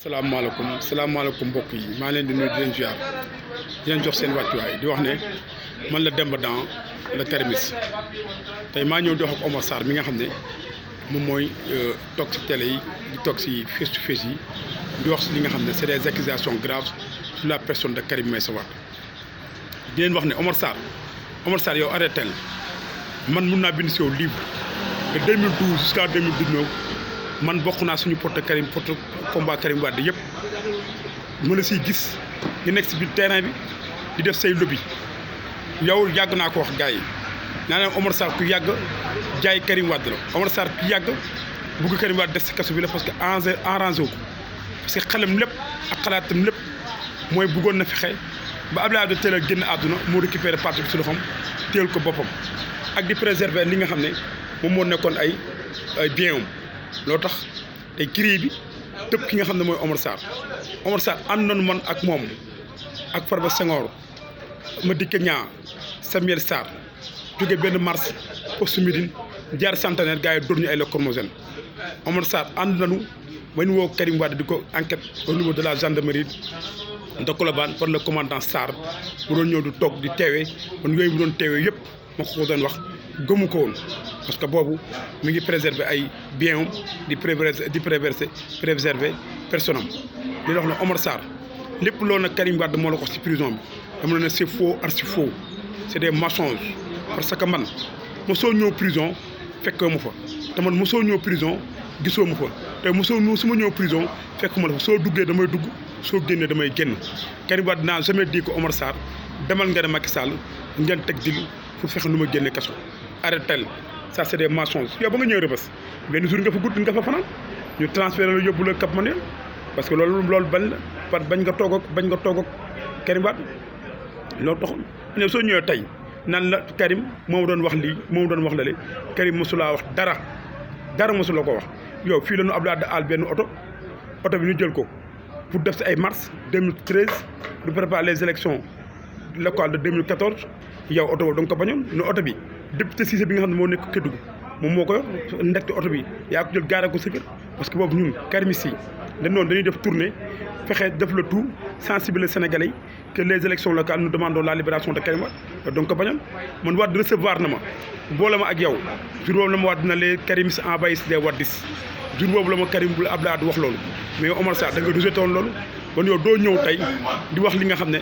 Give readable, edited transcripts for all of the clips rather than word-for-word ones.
salaamaaleykum mbokk yi maa leen di nuyu di leen ziar di leen jox seen wàccuwaay di wax ne man la Demba dans le Karimiste tey maa ñëw di wax ak Omar Sarr mi nga xam ne moom mooy toog ci télé yi di toog ci face to face yi di wax si li nga xam ne c'est des accusations graves sur la personne de Karim Meïssa Wade di leen wax ne Omar Sarr yow arrêté man mun naa bind si yow livre de 2012 jusqu'à 2019 man bokk naa suñu porte combat Karim Wade yëpp mën a siy gis nga nekk si biir terrain bi di def say lobby yow yàgg naa ko wax gars yi naa leen Omar Sarr ku yàgg jaay Karim Wade la Omar Sarr ku yàgg bugg Karim Wade def si kaso bi la parce que arrangé wu ko parce que xelam lépp ak xalaatam lépp mooy bëggoon na fexe ba Abdoulaye Wade teel a génn àdduna moo récupéré parti bi si loxoom téel ko boppam ak di préserver li nga xam ne moom moo nekkoon ay bien loo tax tey CREI bi tëb ki nga xam ne mooy Omar Sarr ànd nañu man ak moom ak Farba Senghor Madické Niang Samuel Sarr jóge benn mars poste Médine jaar Centenaire gars yi dóor ñu ay lacrymogène Omar Sarr ànd nañu ba ñu woo Karim Wade di ko enquête au niveau de la gendarmerie de Colobane par le commandant Sarr bu doon ñëw di toog di teewee kon yooyu bu doon teewee yëpp ma ko doon wax gëmu ko woon parce que boobu mi ngi préserver ay bien am di préserver personne am di wax ne Omar Sarr lépp loolu nag Karim Wade moo la ko ci prison bi dama ne c'est faux archi faux c'est des mensonges parce que man mosoo ñëw prison fekkoo ma fa te man mosoo ñëw prison gisoo ma fa te su ma ñëw prison fekk ma la fa soo duggee damay dugg soo génnee damay génn Karim Wade naa jamais dit que Omar Sarr demal nga ne Macky Sall ngeen teg dil pour fexe nu ma génne kaso arrêtel ça c'est des mensonges yow ba nga ñëw Rebeuss benn jour nga fa gudd nga fa fanaan ñu transféré la yóbbu la Cap Manuel parce que loolu bañ la bañ nga toog ak Karim Wade loolu taxul ne soo ñëwee tey nan la Karim moom doon wax lii moom doon wax la le Karim mosulaa wax dara mosuloo ko wax yow fii la ñu Abdoulaye Wade aal benn oto bi ñu jël ko pour def si ay mars 2013 du préparer les élections locales de 2014 yow oto boobu da nga ko bañoon ne oto bi député Cissé bi nga xam ne moo nekk Kédougou moom moo ko yor ndekte oto bi yaa ko jël gaare ko sa kër parce que boobu ñun Karimistes yi dañuy def tournée fexe def le tout sensibiliser Sénégalais yi que les élections locales nous demandons la libération de Karim Wade donc ko bañoon man Wade recevoir na ma boole ma ak yow jour boobu la ma Wade na les Karimistes envahissent les Wadistes jour boobu la ma Karim bu Abdoulaye Wade wax loolu mais Omar Sarr da nga rejeté woon loolu kon yow doo ñëw tey di wax li nga xam ne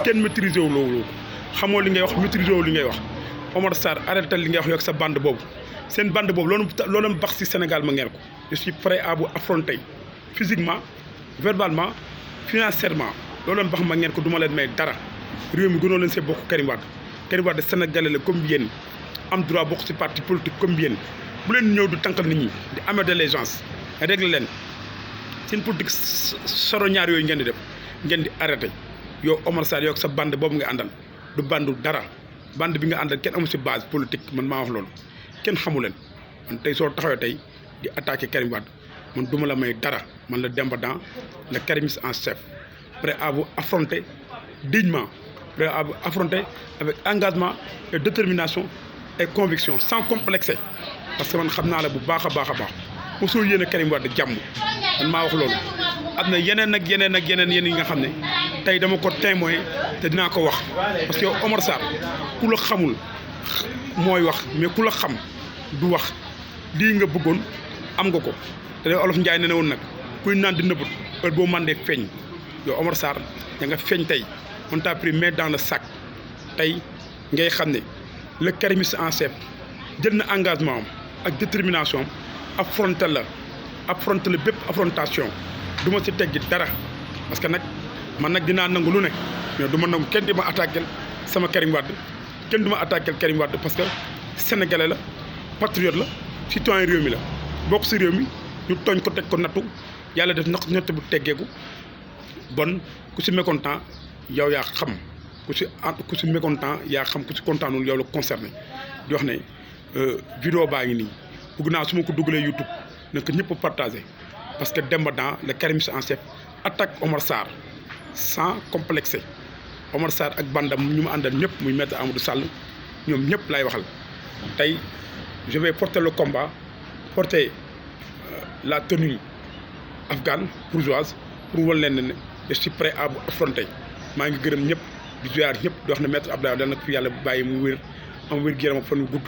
kenn maîtriser wu loolu xamoo li ngay wax maîtriser wu li ngay wax Omar Sarr arrêté li ngay wax yow ak sa bande boobu seen bande boobu loolu bax ci Sénégal ma ngeen ko je suis prêt à vous affronter physiquement verbalement financièrement loolu bax ma ngeen ko du ma leen may dara réew mi gënoo leen see bokk Karim Wade Sénégalais la comme yéen am droit bokk ci parti politique comme yéen bu leen ñëw du tànkal nit ñi di amee de l'allégeance régler leen seen politique soro ñaar yooyu ngeen di def ngeen di arrêté yow Omar Sarr yow ak sa bande boobu nga àndal du bandu dara bande bi nga àndal kenn amu ci base politique man maa wax loolu kenn xamu leen man tey soo taxawee tey di attaquer Karim Wade man duma la may dara man la Demba dans le Karimiste en chef prêt à vous affronter dignement prêt à vous affronter avec engagement et détermination et conviction sans complexer parce que man xam naa la bu baax a baax mosoo yéene Karim Wade jàmm man maa wax loolu am na yeneen yi nga xam ne tey dama ko témoin te dinaa ko wax parce que yow Omar Sarr ku la xamul mooy wax mais ku la xam du wax lii nga bëggoon am nga ko te Olof Njaay ne woon nag kuy naan di nëbbut heure boo mandee feeñ yow Omar Sarr da nga feeñ tey on t'a pris main dans le sac tey ngay xam ne le Karimiste en chef jël na engagement am ak détermination am affronter la bépp affrontation du ma si teggi dara parce que nag man nag dinaa nangu lu ne mais du ma nangu kenn di ma attaquer sama Karim Wade kenn du ma attaquer Karim Wade parce que sénégalais la patriote la citoyen réew mi la bokk si réew mi ñu tooñ ko teg ko nattu yàlla def natt bu teggeeku bon ku si mécontent yow yaa xam ku si mécontent yaa xam ku si kontaanul yow la concerné di wax ne vidéo baa ngi nii bëgg naa su ma ko dugalee YouTube na ko ñëpp partagé parce que Demba dans le Karimiste en chef attaque Omar Sarr sans complexer Omar Sarr ak bandam ñu ma àndal ñëpp muy maître Amadou Sall ñoom ñëpp lay waxal tey je vais porter le combat porter la tenue afghane bourgeoise pour wal leen ne je suis prêt à affronter maa ngi gërëm ñëpp di ziar ñëpp di wax ne maître Abdoulaye Wade nag fi yàlla bàyyi mu wér am wér gu yaram ak fan wu gudd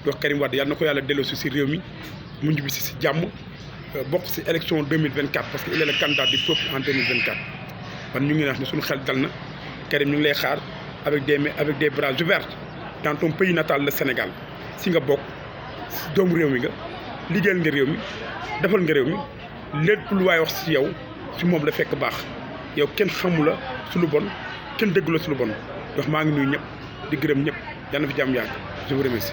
di wax Karim Wade yàlla na ko yàlla delloosi si réew mi mu njubbi si jàmm bokk si élection 2024 parce que il est le candidat du peuple en 2024 man ñu ngi wax ne suñu xel dal na Karim ñu ngi lay xaar avec des bras ouverts dans ton pays natal le Sénégal si nga bokk doomu réew mi nga liggéeyal nga réew mi defal nga réew mi lépp lu waay wax si yow si moom la fekk baax yow kenn xamu la su lu bon kenn déggu la su lu bon wax maa ngi nuyu ñëpp di gërëm ñëpp yàlla na fi jàmm yàgg je vous remercie